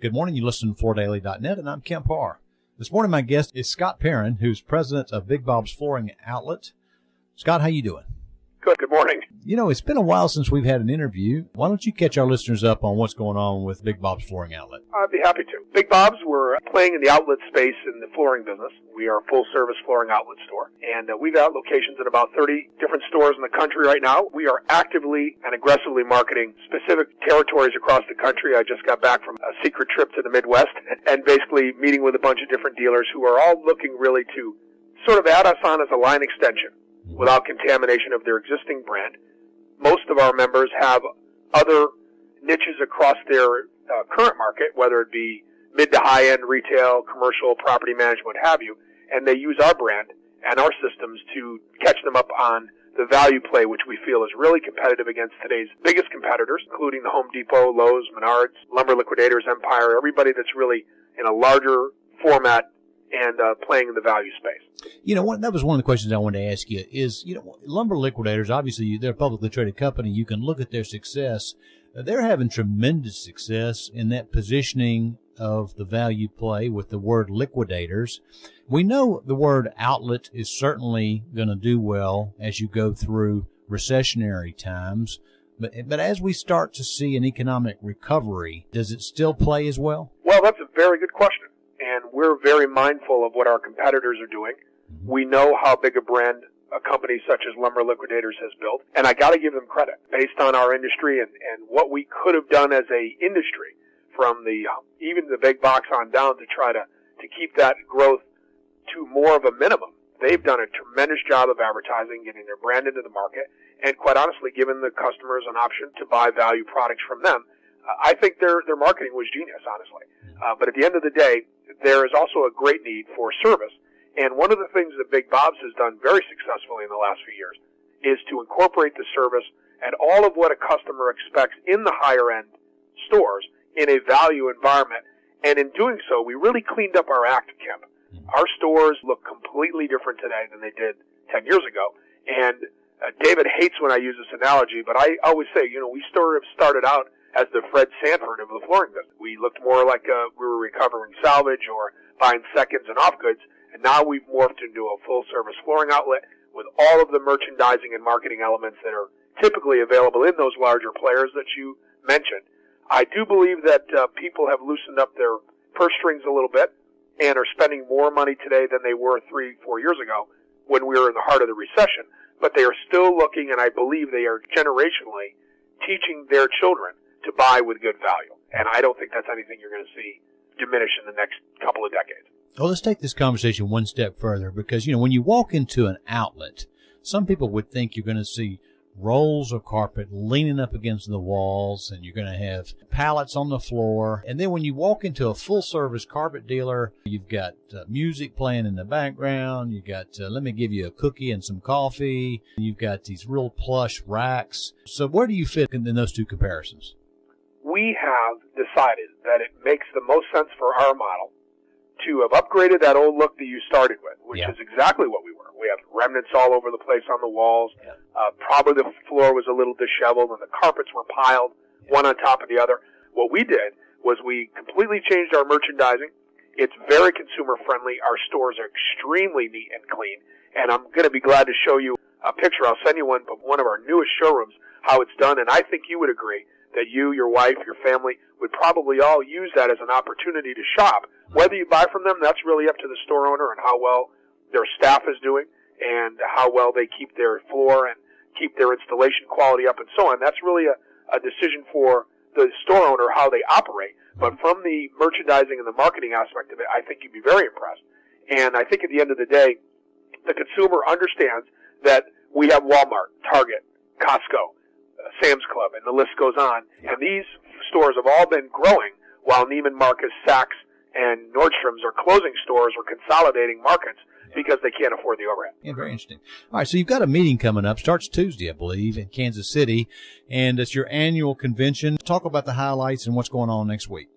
Good morning. You listen to FloorDaily.net, and I'm Kemp Harr. This morning, my guest is Scott Perron, who's president of Big Bob's Flooring Outlet. Scott, how you doing? Good morning. You know, it's been a while since we've had an interview. Why don't you catch our listeners up on what's going on with Big Bob's Flooring Outlet? I'd be happy to. Big Bob's, we're playing in the outlet space in the flooring business. We are a full-service flooring outlet store, and we've got locations in about 30 different stores in the country right now. We are actively and aggressively marketing specific territories across the country. I just got back from a secret trip to the Midwest and basically meeting with a bunch of different dealers who are all looking really to sort of add us on as a line extension without contamination of their existing brand. Most of our members have other niches across their current market, whether it be mid to high-end retail, commercial, property management, what have you, and they use our brand and our systems to catch them up on the value play, which we feel is really competitive against today's biggest competitors, including the Home Depot, Lowe's, Menards, Lumber Liquidators, Empire, everybody that's really in a larger format and playing in the value space. You know, that was one of the questions I wanted to ask you is, you know, Lumber Liquidators, obviously they're a publicly traded company. You can look at their success. They're having tremendous success in that positioning of the value play with the word liquidators. We know the word outlet is certainly going to do well as you go through recessionary times. But as we start to see an economic recovery, does it still play as well? Well, that's a very good question. And we're very mindful of what our competitors are doing. We know how big a brand a company such as Lumber Liquidators has built. And I got to give them credit based on our industry and what we could have done as a industry from the even the big box on down to try to keep that growth to more of a minimum. They've done a tremendous job of advertising, getting their brand into the market, and quite honestly, giving the customers an option to buy value products from them. I think their marketing was genius, honestly. But at the end of the day, there is also a great need for service. And one of the things that Big Bob's has done very successfully in the last few years is to incorporate the service and all of what a customer expects in the higher-end stores in a value environment. And in doing so, we really cleaned up our act, Kemp. Our stores look completely different today than they did 10 years ago. And David hates when I use this analogy, but I always say, you know, we sort of started out as the Fred Sanford of the flooring business. We looked more like we were recovering salvage or buying seconds and off goods, and now we've morphed into a full-service flooring outlet with all of the merchandising and marketing elements that are typically available in those larger players that you mentioned. I do believe that people have loosened up their purse strings a little bit and are spending more money today than they were 3-4 years ago when we were in the heart of the recession, but they are still looking, and I believe they are generationally teaching their children to buy with good value. And I don't think that's anything you're going to see diminish in the next couple of decades. Well, let's take this conversation one step further because, you know, when you walk into an outlet, some people would think you're going to see rolls of carpet leaning up against the walls and you're going to have pallets on the floor. And then when you walk into a full-service carpet dealer, you've got music playing in the background. You've got, let me give you a cookie and some coffee. You've got these real plush racks. So where do you fit in those two comparisons? We have decided that it makes the most sense for our model to have upgraded that old look that you started with, which is exactly what we were. We have remnants all over the place on the walls. Probably the floor was a little disheveled and the carpets were piled one on top of the other. What we did was we completely changed our merchandising. It's very consumer friendly. Our stores are extremely neat and clean. And I'm going to be glad to show you a picture. I'll send you one of one of our newest showrooms, how it's done. And I think you would agree that you, your wife, your family would probably all use that as an opportunity to shop. Whether you buy from them, that's really up to the store owner and how well their staff is doing and how well they keep their floor and keep their installation quality up and so on. That's really a decision for the store owner how they operate. But from the merchandising and the marketing aspect of it, I think you'd be very impressed. And I think at the end of the day, the consumer understands that we have Walmart, Target, Costco, Sam's Club, and the list goes on. And these stores have all been growing while Neiman Marcus, Saks, and Nordstrom's are closing stores or consolidating markets because they can't afford the overhead. Yeah, very interesting. All right, so you've got a meeting coming up. Starts Tuesday, I believe, in Kansas City, and it's your annual convention. Talk about the highlights and what's going on next week.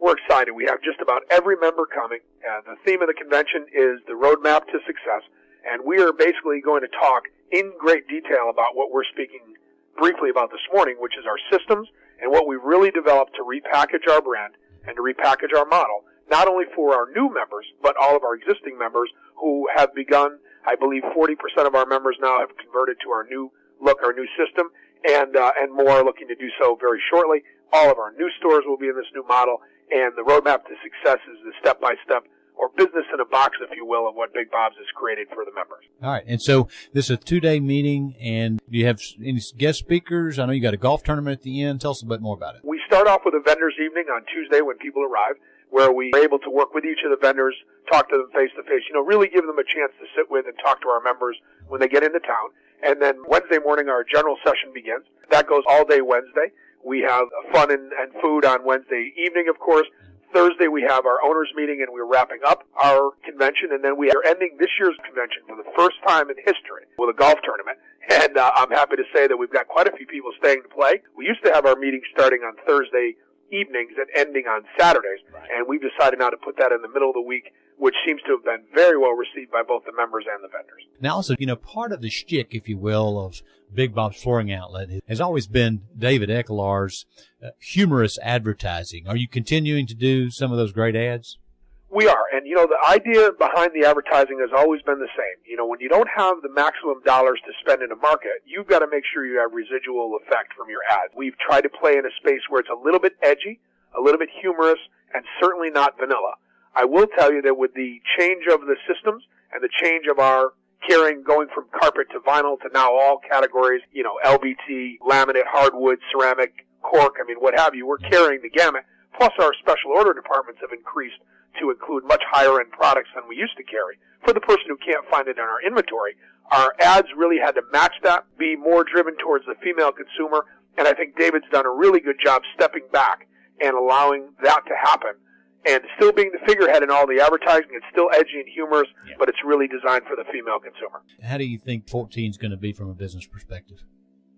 We're excited. We have just about every member coming. The theme of the convention is the roadmap to success, and we are basically going to talk in great detail about what we're speaking briefly about this morning, which is our systems and what we really developed to repackage our brand and to repackage our model, not only for our new members, but all of our existing members who have begun. I believe 40% of our members now have converted to our new look, our new system, and more are looking to do so very shortly. All of our new stores will be in this new model, and the roadmap to success is the step-by-step, or business in a box, if you will, of what Big Bob's has created for the members. All right. And so this is a 2-day meeting, and do you have any guest speakers? I know you got a golf tournament at the end. Tell us a bit more about it. We start off with a vendor's evening on Tuesday when people arrive, where we are able to work with each of the vendors, talk to them face-to-face, really give them a chance to sit with and talk to our members when they get into town. And then Wednesday morning, our general session begins. That goes all day Wednesday. We have fun and food on Wednesday evening, of course. Thursday, we have our owners meeting, and we're wrapping up our convention, and then we are ending this year's convention for the first time in history with a golf tournament. And I'm happy to say that we've got quite a few people staying to play. We used to have our meetings starting on Thursday evenings and ending on Saturdays, and we've decided now to put that in the middle of the week, which seems to have been very well received by both the members and the vendors. Now also, part of the shtick, if you will, of Big Bob's Flooring Outlet has always been David Ekelar's humorous advertising. Are you continuing to do some of those great ads? We are, and the idea behind the advertising has always been the same. When you don't have the maximum dollars to spend in a market, you've got to make sure you have residual effect from your ads. We've tried to play in a space where it's a little bit edgy, a little bit humorous, and certainly not vanilla. I will tell you that with the change of the systems and the change of our carrying, going from carpet to vinyl to now all categories, LVT, laminate, hardwood, ceramic, cork, what have you, we're carrying the gamut. Plus our special order departments have increased to include much higher end products than we used to carry. For the person who can't find it in our inventory, our ads really had to match that, be more driven towards the female consumer, and I think David's done a really good job stepping back and allowing that to happen. And still being the figurehead in all the advertising, it's still edgy and humorous, but it's really designed for the female consumer. How do you think 14 is going to be from a business perspective?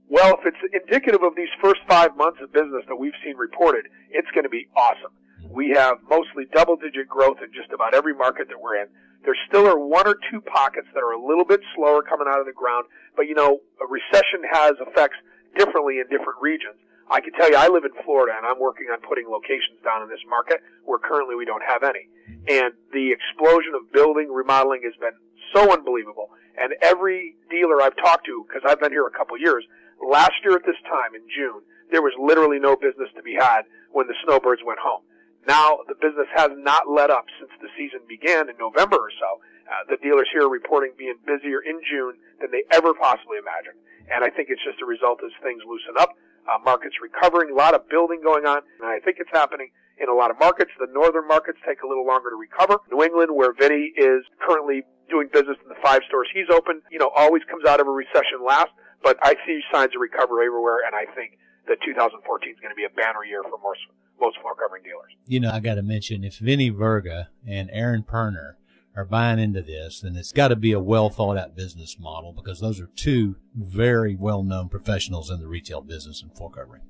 Well, if it's indicative of these first 5 months of business that we've seen reported, it's going to be awesome. We have mostly double-digit growth in just about every market that we're in. There still are 1 or 2 pockets that are a little bit slower coming out of the ground, but a recession has effects differently in different regions. I can tell you, I live in Florida, and I'm working on putting locations down in this market where currently we don't have any. And the explosion of building, remodeling has been so unbelievable. And every dealer I've talked to, because I've been here a couple years, last year at this time in June, there was literally no business to be had when the snowbirds went home. Now, the business has not let up since the season began in November or so. The dealers here are reporting being busier in June than they ever possibly imagined. And I think it's just a result as things loosen up. Markets recovering, a lot of building going on, and I think it's happening in a lot of markets. The northern markets take a little longer to recover. New England, where Vinny is currently doing business in the 5 stores he's opened, always comes out of a recession last, but I see signs of recovery everywhere, and I think that 2014 is going to be a banner year for most floor covering dealers. I got to mention, if Vinny Verga and Aaron Perner are buying into this, then it's got to be a well thought out business model, because those are 2 very well known professionals in the retail business and floor covering.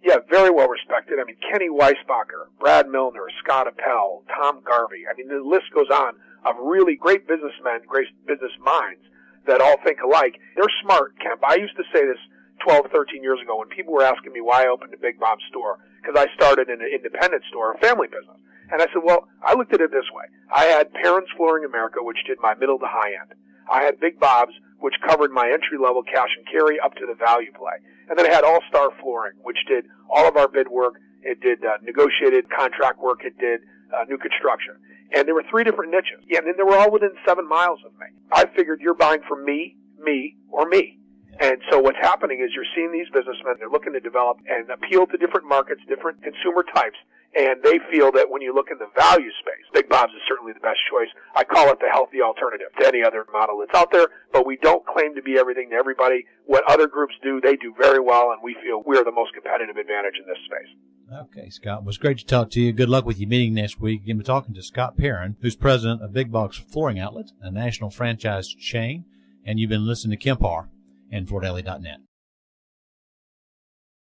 Yeah, very well respected. Kenny Weisbacher, Brad Milner, Scott Appel, Tom Garvey. The list goes on of really great businessmen, great business minds that all think alike. They're smart, Kemp. I used to say this 12, 13 years ago when people were asking me why I opened a Big Bob's store, because I started in an independent store, a family business. And I said, well, I looked at it this way. I had Perron's Flooring America, which did my middle to high end. I had Big Bob's, which covered my entry-level cash and carry up to the value play. And then I had All-Star Flooring, which did all of our bid work. It did negotiated contract work. It did new construction. And there were 3 different niches. Yeah, and then they were all within 7 miles of me. I figured you're buying from me, or me. And so what's happening is you're seeing these businessmen, they're looking to develop and appeal to different markets, different consumer types, and they feel that when you look in the value space, Big Bob's is certainly the best choice. I call it the healthy alternative to any other model that's out there, but we don't claim to be everything to everybody. What other groups do, they do very well, and we feel we're the most competitive advantage in this space. Okay, Scott, it was great to talk to you. Good luck with your meeting next week. Again, we're talking to Scott Perron, who's president of Big Bob's Flooring Outlet, a national franchise chain, and you've been listening to Kemp Harr and FloorDaily.net.